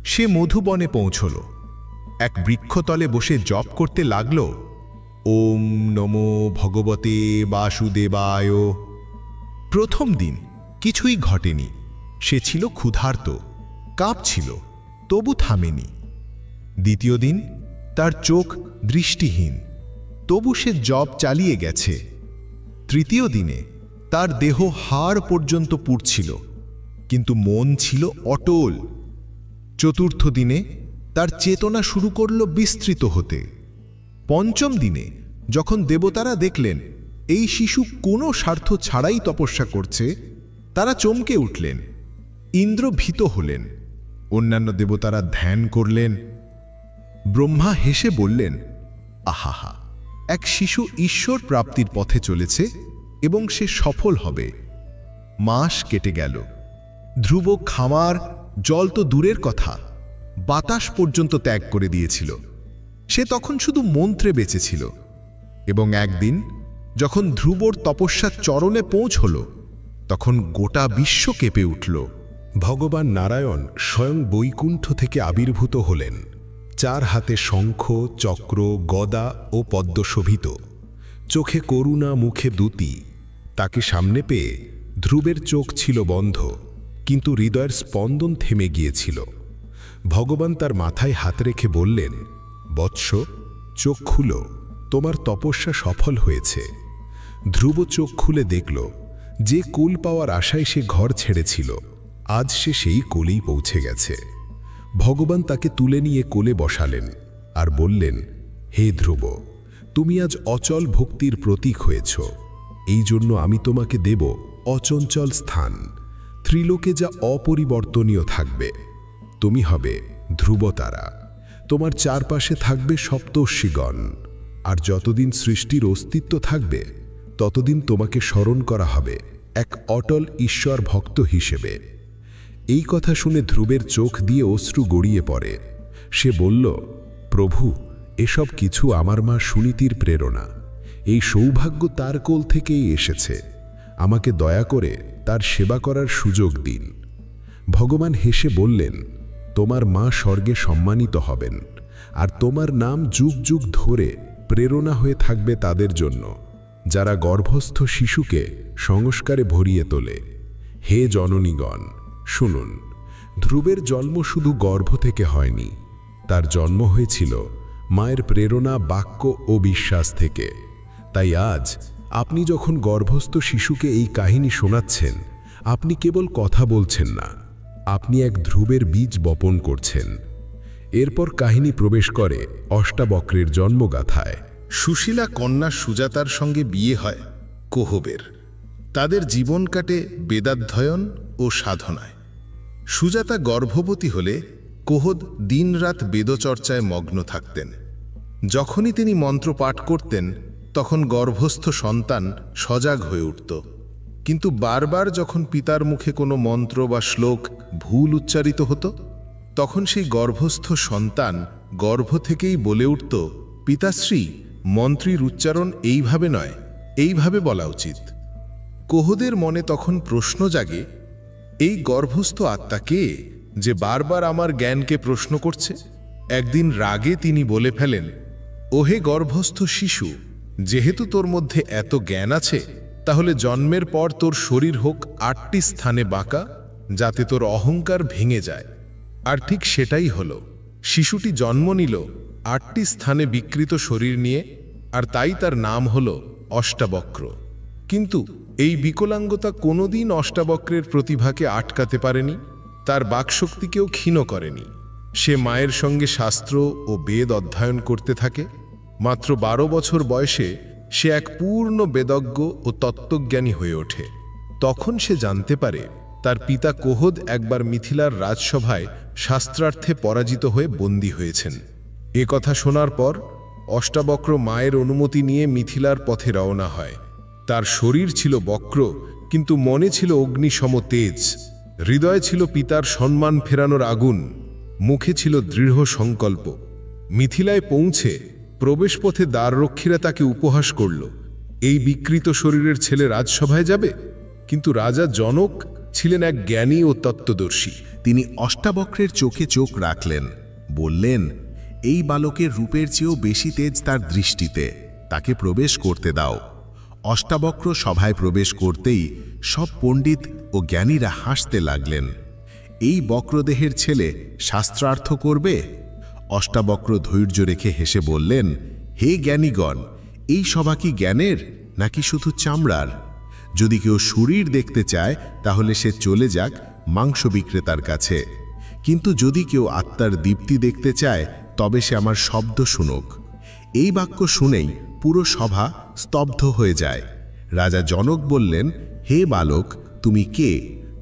সে মধুবনে পৌঁছল। এক বৃক্ষতলে বসে জপ করতে লাগল, ওম নমো ভগবতে বাসুদেবায়। প্রথম দিন কিছুই ঘটেনি। সে ছিল ক্ষুধার্ত, কাঁপছিল, তবু থামেনি। দ্বিতীয় দিন তার চোখ দৃষ্টিহীন, তবু সে জপ চালিয়ে গেছে। তৃতীয় দিনে তার দেহ হাড় পর্যন্ত পুড়ছিল, কিন্তু মন ছিল অটল। চতুর্থ দিনে তার চেতনা শুরু করল বিস্তৃত হতে। পঞ্চম দিনে যখন দেবতারা দেখলেন এই শিশু কোনো স্বার্থ ছাড়াই তপস্যা করছে, তারা চমকে উঠলেন। ইন্দ্র ভীত হলেন, অন্যান্য দেবতারা ধ্যান করলেন। ব্রহ্মা হেসে বললেন, আহাহা, এক শিশু ঈশ্বর প্রাপ্তির পথে চলেছে এবং সে সফল হবে। মাস কেটে গেল, ধ্রুব খামার, জল তো দূরের কথা, বাতাস পর্যন্ত ত্যাগ করে দিয়েছিল। সে তখন শুধু মন্ত্রে বেঁচেছিল। এবং একদিন যখন ধ্রুবর তপস্যার চরণে পৌঁছল, তখন গোটা বিশ্ব কেঁপে উঠল। ভগবান নারায়ণ স্বয়ং বৈকুণ্ঠ থেকে আবির্ভূত হলেন, 4 হাতে শঙ্খ, চক্র, গদা ও পদ্ম শোভিত, চোখে করুণা, মুখে দ্যুতি। তাকে সামনে পেয়ে ধ্রুবের চোখ ছিল বন্ধ, কিন্তু হৃদয়ের স্পন্দন থেমে গিয়েছিল। ভগবান তার মাথায় হাত রেখে বললেন, বৎস, চোখ খুলো, তোমার তপস্যা সফল হয়েছে। ধ্রুব চোখ খুলে দেখল, যে কুল পাওয়ার আশায় সে ঘর ছেড়েছিল, আজ সে সেই কোলেই পৌঁছে গেছে। ভগবান তাকে তুলে নিয়ে কোলে বসালেন আর বললেন, হে ধ্রুব, তুমি আজ অচল ভক্তির প্রতীক হয়েছ। এই জন্য আমি তোমাকে দেব অচঞ্চল স্থান, ত্রিলোকে যা অপরিবর্তনীয় থাকবে। তুমি হবে ধ্রুবতারা, তোমার চারপাশে থাকবে সপ্তর্ষিগণ, আর যতদিন সৃষ্টির অস্তিত্ব থাকবে ততদিন তোমাকে স্মরণ করা হবে এক অটল ঈশ্বর ভক্ত হিসেবে। এই কথা শুনে ধ্রুবের চোখ দিয়ে অশ্রু গড়িয়ে পড়ে। সে বলল, প্রভু, এসব কিছু আমার মা সুনীতির প্রেরণা। এই সৌভাগ্য তার কোল থেকেই এসেছে। আমাকে দয়া করে তার সেবা করার সুযোগ দিন। ভগবান হেসে বললেন, তোমার মা স্বর্গে সম্মানিত হবেন, আর তোমার নাম যুগ যুগ ধরে প্রেরণা হয়ে থাকবে তাদের জন্য যারা গর্ভস্থ শিশুকে সংস্কারে ভরিয়ে তোলে। হে জননীগণ, শুনুন, ধ্রুবের জন্ম শুধু গর্ভ থেকে হয়নি, তার জন্ম হয়েছিল মায়ের প্রেরণা, বাক্য ও বিশ্বাস থেকে। তাই আজ আপনি যখন গর্ভস্থ শিশুকে এই কাহিনী শোনাচ্ছেন, আপনি কেবল কথা বলছেন না, আপনি এক ধ্রুবের বীজ বপন করছেন। এরপর কাহিনী প্রবেশ করে অষ্টাবক্রের জন্মগাথায়। সুশীলা কন্যা সুজাতার সঙ্গে বিয়ে হয় কোহবের। তাদের জীবন কাটে বেদাধ্যয়ন ও সাধনায়। সুজাতা গর্ভবতী হলে কোহদ দিনরাত বেদচর্চায় মগ্ন থাকতেন। যখনই তিনি মন্ত্র পাঠ করতেন, তখন গর্ভস্থ সন্তান সজাগ হয়ে উঠত। কিন্তু বারবার যখন পিতার মুখে কোনো মন্ত্র বা শ্লোক ভুল উচ্চারিত হতো, তখন সেই গর্ভস্থ সন্তান গর্ভ থেকেই বলে উঠত, পিতাশ্রী, মন্ত্রীর উচ্চারণ এইভাবে নয়, এইভাবে বলা উচিত। কোহদের মনে তখন প্রশ্ন জাগে, এই গর্ভস্থ আত্মা কে যে বারবার আমার জ্ঞানকে প্রশ্ন করছে? একদিন রাগে তিনি বলে ফেলেন, ওহে গর্ভস্থ শিশু, যেহেতু তোর মধ্যে এত জ্ঞান আছে, তাহলে জন্মের পর তোর শরীর হোক 8টি স্থানে বাঁকা, যাতে তোর অহংকার ভেঙে যায়। আর ঠিক সেটাই হলো। শিশুটি জন্ম নিল 8টি স্থানে বিকৃত শরীর নিয়ে, আর তাই তার নাম হলো অষ্টাবক্র। কিন্তু এই বিকলাঙ্গতা কোনোদিন অষ্টাবক্রের প্রতিভাকে আটকাতে পারেনি, তার বাকশক্তিকেও ক্ষীণ করেনি। সে মায়ের সঙ্গে শাস্ত্র ও বেদ অধ্যয়ন করতে থাকে। মাত্র 12 বছর বয়সে সে এক পূর্ণ বেদজ্ঞ ও তত্ত্বজ্ঞানী হয়ে ওঠে। তখন সে জানতে পারে তার পিতা কোহদ একবার মিথিলার রাজসভায় শাস্ত্রার্থে পরাজিত হয়ে বন্দী হয়েছেন। এ কথা শোনার পর অষ্টাবক্র মায়ের অনুমতি নিয়ে মিথিলার পথে রওনা হয়। তার শরীর ছিল বক্র, কিন্তু মনে ছিল অগ্নিসম তেজ। হৃদয়ে ছিল পিতার সম্মান ফেরানোর আগুন, মুখে ছিল দৃঢ় সংকল্প। মিথিলায় পৌঁছে প্রবেশপথে দ্বাররক্ষীরা তাকে উপহাস করল, এই বিকৃত শরীরের ছেলে রাজসভায় যাবে? কিন্তু রাজা জনক ছিলেন এক জ্ঞানী ও তত্ত্বদর্শী। তিনি অষ্টাবক্রের চোখে চোখ রাখলেন, বললেন, এই বালকের রূপের চেয়েও বেশি তেজ তার দৃষ্টিতে, তাকে প্রবেশ করতে দাও। অষ্টাবক্র সভায় প্রবেশ করতেই সব পণ্ডিত ও জ্ঞানীরা হাসতে লাগলেন। এই বক্রদেহের ছেলে শাস্ত্রার্থ করবে? অষ্টাবক্র ধৈর্য রেখে হেসে বললেন, হে জ্ঞানীগণ, এই সভা কি জ্ঞানের নাকি শুধু চামড়ার? যদি কেউ শরীর দেখতে চায় তাহলে সে চলে যাক মাংস বিক্রেতার কাছে, কিন্তু যদি কেউ আত্মার দীপ্তি দেখতে চায় তবে সে আমার শব্দ শুনুক। এই বাক্য শুনেই পুরো সভা স্তব্ধ হয়ে যায়। রাজা জনক বললেন, হে বালক, তুমি কে?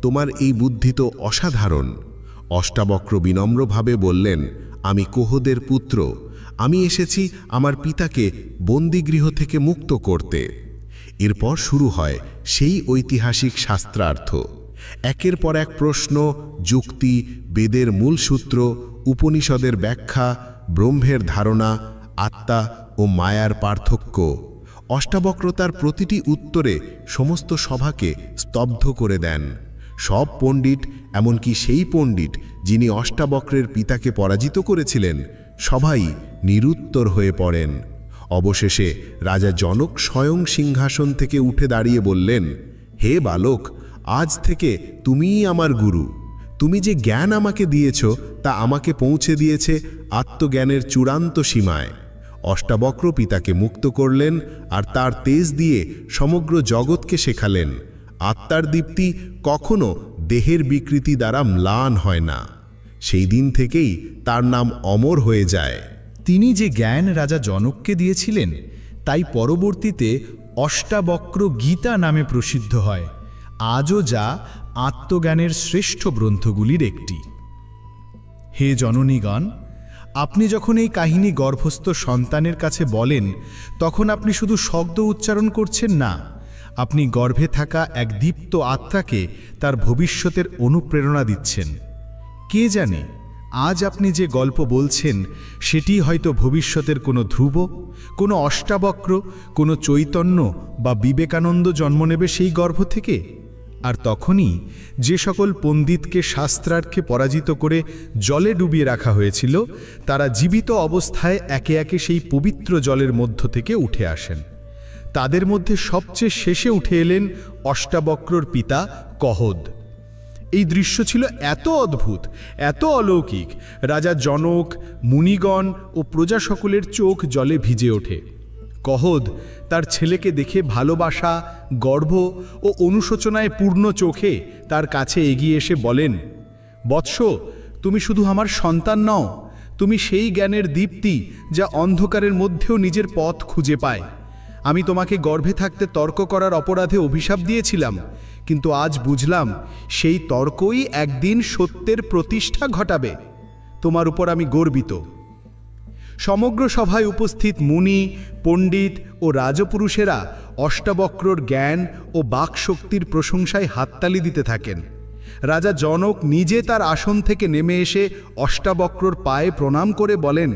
তোমার এই বুদ্ধি তো অসাধারণ। অষ্টাবক্র বিনম্রভাবে বললেন, আমি কোহদের পুত্র, আমি এসেছি আমার পিতাকে বন্দিগৃহ থেকে মুক্ত করতে। এরপর শুরু হয় সেই ঐতিহাসিক শাস্ত্রার্থ। একের পর এক প্রশ্ন, যুক্তি, বেদের মূল সূত্র, উপনিষদের ব্যাখ্যা, ব্রহ্মের ধারণা, আত্মা ও মায়ার পার্থক্য। অষ্টাবক্রতার প্রতিটি উত্তরে সমস্ত সভাকে স্তব্ধ করে দেন। সব পণ্ডিত, এমনকি সেই পণ্ডিত যিনি অষ্টাবক্রের পিতাকে পরাজিত করেছিলেন, সবাই নিরুত্তর হয়ে পড়েন। অবশেষে রাজা জনক স্বয়ং সিংহাসন থেকে উঠে দাঁড়িয়ে বললেন, হে বালক, আজ থেকে তুমিই আমার গুরু। তুমি যে জ্ঞান আমাকে দিয়েছ তা আমাকে পৌঁছে দিয়েছে আত্মজ্ঞানের চূড়ান্ত সীমায়। অষ্টাবক্র পিতাকে মুক্ত করলেন আর তার তেজ দিয়ে সমগ্র জগৎকে শেখালেন, আত্মার দীপ্তি কখনো দেহের বিকৃতি দ্বারা ম্লান হয় না। সেই দিন থেকেই তার নাম অমর হয়ে যায়। তিনি যে জ্ঞান রাজা জনককে দিয়েছিলেন তাই পরবর্তীতে অষ্টাবক্র গীতা নামে প্রসিদ্ধ হয়, আজও যা আত্মজ্ঞানের শ্রেষ্ঠ গ্রন্থগুলির একটি। হে জননীগণ, আপনি যখন এই কাহিনী গর্ভস্থ সন্তানের কাছে বলেন, তখন আপনি শুধু শব্দ উচ্চারণ করছেন না, আপনি গর্ভে থাকা এক দীপ্ত আত্মাকে তার ভবিষ্যতের অনুপ্রেরণা দিচ্ছেন। কে জানে, আজ আপনি যে গল্প বলছেন সেটি হয়তো ভবিষ্যতের কোনো ধ্রুব, কোনো অষ্টাবক্র, কোনো চৈতন্য বা বিবেকানন্দ জন্ম নেবে সেই গর্ভ থেকে। আর তখনই যে সকল পণ্ডিতকে শাস্ত্রার্থে পরাজিত করে জলে ডুবিয়ে রাখা হয়েছিল, তারা জীবিত অবস্থায় একে একে সেই পবিত্র জলের মধ্য থেকে উঠে আসেন। তাদের মধ্যে সবচেয়ে শেষে উঠে এলেন অষ্টাবক্রর পিতা কহদ। এই দৃশ্য ছিল এত অদ্ভুত, এত অলৌকিক, রাজা জনক, মুনিগণ ও প্রজা সকলের চোখ জলে ভিজে ওঠে। কহদ তার ছেলেকে দেখে ভালোবাসা, গর্ব ও অনুশোচনায় পূর্ণ চোখে তার কাছে এগিয়ে এসে বলেন, বৎস, তুমি শুধু আমার সন্তান নও, তুমি সেই জ্ঞানের দীপ্তি যা অন্ধকারের মধ্যেও নিজের পথ খুঁজে পায়। আমি তোমাকে গর্ভে থাকতে তর্ক করার অপরাধে অভিশাপ দিয়েছিলাম, কিন্তু আজ বুঝলাম সেই তর্কই একদিন সত্যের প্রতিষ্ঠা ঘটাবে। তোমার উপর আমি গর্বিত। সমগ্র সভায় উপস্থিত মুনি, পণ্ডিত ও রাজপুরুষেরা অষ্টাবক্রর জ্ঞান ও বাকশক্তির প্রশংসায় হাততালি দিতে থাকেন। রাজা জনক নিজে তার আসন থেকে নেমে এসে অষ্টাবক্রর পায়ে প্রণাম করে বলেন,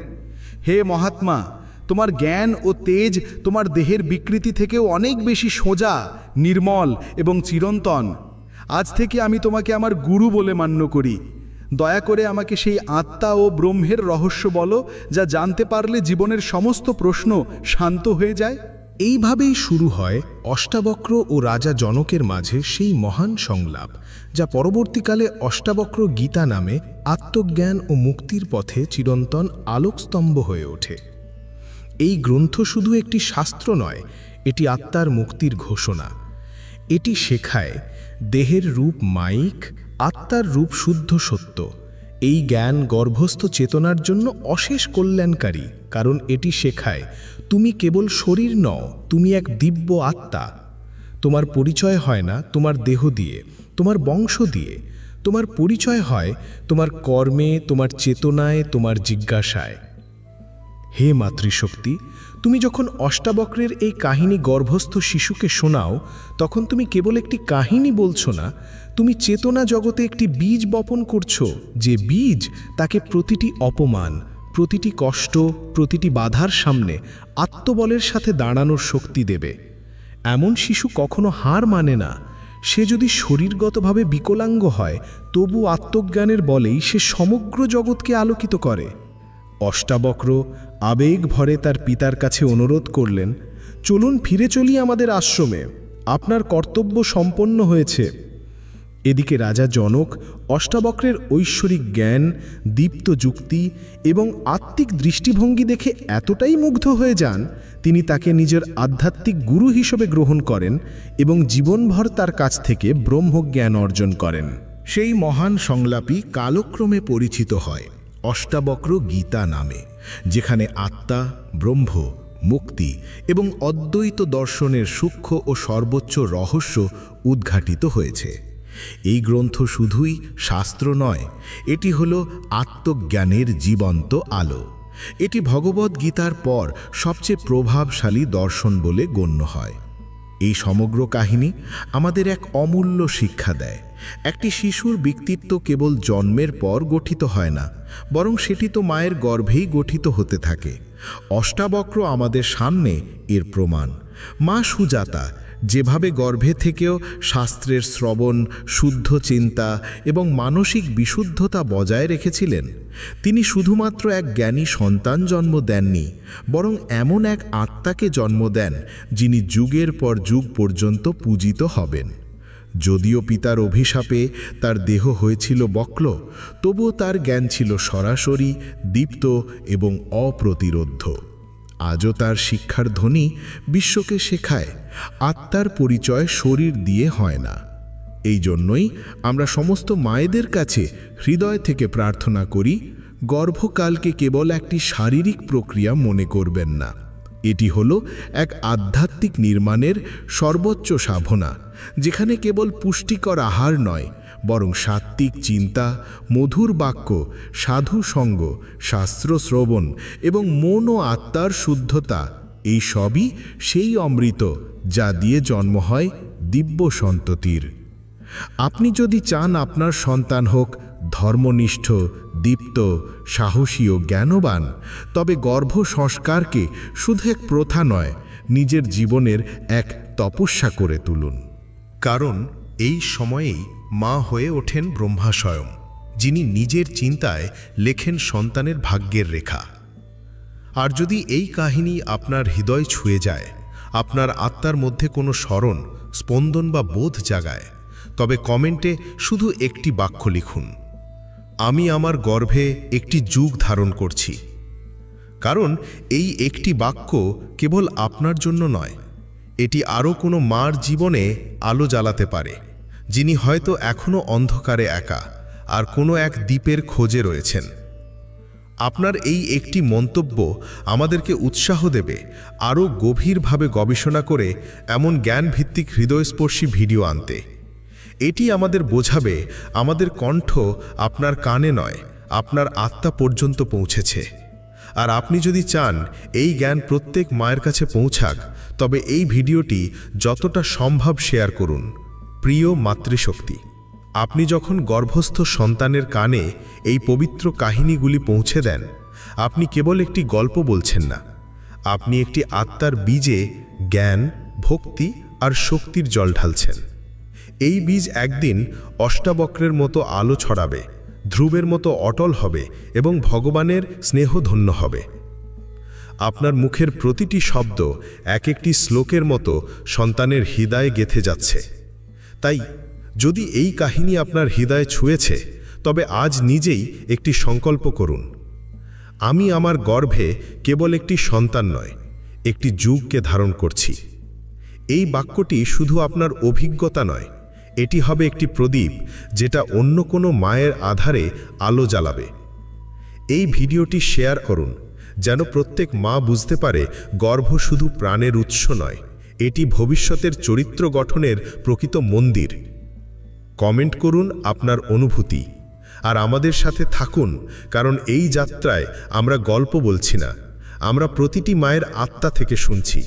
হে মহাত্মা, তোমার জ্ঞান ও তেজ তোমার দেহের বিকৃতি থেকেও অনেক বেশি সোজা, নির্মল এবং চিরন্তন। আজ থেকে আমি তোমাকে আমার গুরু বলে মান্য করি। দয়া করে আমাকে সেই আত্মা ও ব্রহ্মের রহস্য বলো, যা জানতে পারলে জীবনের সমস্ত প্রশ্ন শান্ত হয়ে যায়। এইভাবেই শুরু হয় অষ্টাবক্র ও রাজা জনকের মাঝে সেই মহান সংলাপ, যা পরবর্তীকালে অষ্টাবক্র গীতা নামে আত্মজ্ঞান ও মুক্তির পথে চিরন্তন আলোকস্তম্ভ হয়ে ওঠে। এই গ্রন্থ শুধু একটি শাস্ত্র নয়, এটি আত্মার মুক্তির ঘোষণা। এটি শেখায় দেহের রূপ মায়িক, আত্মার রূপ শুদ্ধ সত্য। এই জ্ঞান গর্ভস্থ চেতনার জন্য অশেষ কল্যাণকারী, কারণ এটি শেখায় তুমি কেবল শরীর নও, তুমি এক দিব্য আত্মা। তোমার পরিচয় হয় না তোমার দেহ দিয়ে, তোমার বংশ দিয়ে। তোমার পরিচয় হয় তোমার কর্মে, তোমার চেতনায়, তোমার জিজ্ঞাসায়। হে মাতৃশক্তি, তুমি যখন অষ্টাবক্রের এই কাহিনী গর্ভস্থ শিশুকে শোনাও, তখন তুমি কেবল একটি কাহিনী বলছো না, তুমি চেতনা জগতে একটি বীজ বপন করছো, যে বীজ তাকে প্রতিটি অপমান, প্রতিটি কষ্ট, প্রতিটি বাধার সামনে আত্মবলের সাথে দাঁড়ানোর শক্তি দেবে। এমন শিশু কখনো হার মানে না। সে যদি শরীরগতভাবে বিকলাঙ্গ হয়, তবু আত্মজ্ঞানের বলেই সে সমগ্র জগৎকে আলোকিত করে। অষ্টাবক্র আবেগ ভরে তার পিতার কাছে অনুরোধ করলেন, চলুন ফিরে চলি আমাদের আশ্রমে, আপনার কর্তব্য সম্পন্ন হয়েছে। এদিকে রাজা জনক অষ্টাবক্রের ঐশ্বরিক জ্ঞান, দীপ্ত যুক্তি এবং আত্মিক দৃষ্টিভঙ্গি দেখে এতটাই মুগ্ধ হয়ে যান, তিনি তাকে নিজের আধ্যাত্মিক গুরু হিসেবে গ্রহণ করেন এবং জীবনভর তার কাছ থেকে ব্রহ্মজ্ঞান অর্জন করেন। সেই মহান সংলাপই কালক্রমে পরিচিত হয় অষ্টাবক্র গীতা নামে, যেখানে আত্মা, ব্রহ্ম, মুক্তি এবং অদ্বৈত দর্শনের সূক্ষ্ম ও সর্বোচ্চ রহস্য উদ্ঘাটিত হয়েছে। এই গ্রন্থ শুধুই শাস্ত্র নয়, এটি হলো আত্মজ্ঞানের জীবন্ত আলো। এটি ভগবদ্গীতার পর সবচেয়ে প্রভাবশালী দর্শন বলে গণ্য হয়। এই সমগ্র কাহিনী আমাদের এক অমূল্য শিক্ষা দেয়। একটি শিশুর ব্যক্তিত্ব কেবল জন্মের পর গঠিত হয় না, বরং সেটি তো মায়ের গর্ভেই গঠিত হতে থাকে। অষ্টাবক্র আমাদের সামনে এর প্রমাণ। মা সুজাতা যেভাবে গর্ভে থেকেও শাস্ত্রের শ্রবণ, শুদ্ধ চিন্তা এবং মানসিক বিশুদ্ধতা বজায় রেখেছিলেন, তিনি শুধুমাত্র এক জ্ঞানী সন্তান জন্ম দেননি, বরং এমন এক আত্মাকে জন্ম দেন যিনি যুগের পর যুগ পর্যন্ত পূজিত হবেন। যদিও পিতার অভিশাপে তার দেহ হয়েছিল বক্র, তবুও তার জ্ঞান ছিল সরাসরি, দীপ্ত এবং অপ্রতিরোধ্য। আজও তার শিক্ষার ধ্বনি বিশ্বকে শেখায়, আত্মার পরিচয় শরীর দিয়ে হয় না। এই জন্যই আমরা সমস্ত মায়েদের কাছে হৃদয় থেকে প্রার্থনা করি, গর্ভকালকে কেবল একটি শারীরিক প্রক্রিয়া মনে করবেন না। এটি হলো এক আধ্যাত্মিক নির্মাণের সর্বোচ্চ সাধনা, যেখানে কেবল পুষ্টিকর আহার নয়, বরং সাত্ত্বিক চিন্তা, মধুর বাক্য, সাধু সঙ্গ, শাস্ত্র শ্রবণ এবং মন ও আত্মার শুদ্ধতা, এই সবই সেই অমৃত যা দিয়ে জন্ম হয় দিব্য সন্ততির। আপনি যদি চান আপনার সন্তান হোক ধর্মনিষ্ঠ, দীপ্ত, সাহসী ও জ্ঞানবান, তবে গর্ভ সংস্কারকে শুধু এক প্রথা নয়, নিজের জীবনের এক তপস্যা করে তুলুন। কারণ এই সময়েই মা হয়ে ওঠেন ব্রহ্মা স্বয়ং, যিনি নিজের চিন্তায় লেখেন সন্তানের ভাগ্যের রেখা। আর যদি এই কাহিনী আপনার হৃদয় ছুঁয়ে যায়, আপনার আত্মার মধ্যে কোনো স্মরণ, স্পন্দন বা বোধ জাগায়, তবে কমেন্টে শুধু একটি বাক্য লিখুন, আমি আমার গর্ভে একটি যুগ ধারণ করছি। কারণ এই একটি বাক্য কেবল আপনার জন্য নয়, এটি আরও কোনো মার জীবনে আলো জ্বালাতে পারে, যিনি হয়তো এখনও অন্ধকারে একা আর কোনো এক দ্বীপের খোঁজে রয়েছেন। আপনার এই একটি মন্তব্য আমাদেরকে উৎসাহ দেবে আরও গভীরভাবে গবেষণা করে এমন জ্ঞানভিত্তিক হৃদয়স্পর্শী ভিডিও আনতে। এটি আমাদের বোঝাবে আমাদের কণ্ঠ আপনার কানে নয়, আপনার আত্মা পর্যন্ত পৌঁছেছে। আর আপনি যদি চান এই জ্ঞান প্রত্যেক মায়ের কাছে পৌঁছাক, তবে এই ভিডিওটি যতটা সম্ভব শেয়ার করুন। প্রিয় মাতৃশক্তি, আপনি যখন গর্ভস্থ সন্তানের কানে এই পবিত্র কাহিনীগুলি পৌঁছে দেন, আপনি কেবল একটি গল্প বলছেন না, আপনি একটি আত্মার বীজে জ্ঞান, ভক্তি আর শক্তির জল ঢালছেন। এই বীজ একদিন অষ্টাবক্রের মতো আলো ছড়াবে, ধ্রুবের মতো অটল হবে এবং ভগবানের স্নেহধন্য হবে। আপনার মুখের প্রতিটি শব্দ এক একটি শ্লোকের মতো সন্তানের হৃদয়ে গেঁথে যাচ্ছে। তাই যদি এই কাহিনী আপনার হৃদয়ে ছুঁয়েছে, তবে আজ নিজেই একটি সংকল্প করুন, আমি আমার গর্ভে কেবল একটি সন্তান নয়, একটি যুগকে ধারণ করছি। এই বাক্যটি শুধু আপনার অভিজ্ঞতা নয়, এটি হবে একটি প্রদীপ যেটা অন্য কোনো মায়ের আধারে আলো জ্বালাবে। এই ভিডিওটি শেয়ার করুন, যেন প্রত্যেক মা বুঝতে পারে গর্ভ শুধু প্রাণের উৎস নয়, এটি ভবিষ্যতের চরিত্র গঠনের প্রকৃত মন্দির। কমেন্ট করুন আপনার অনুভূতি আর আমাদের সাথে থাকুন, কারণ এই যাত্রায় আমরা গল্প বলছি না, আমরা প্রতিটি মায়ের আত্মা থেকে শুনছি।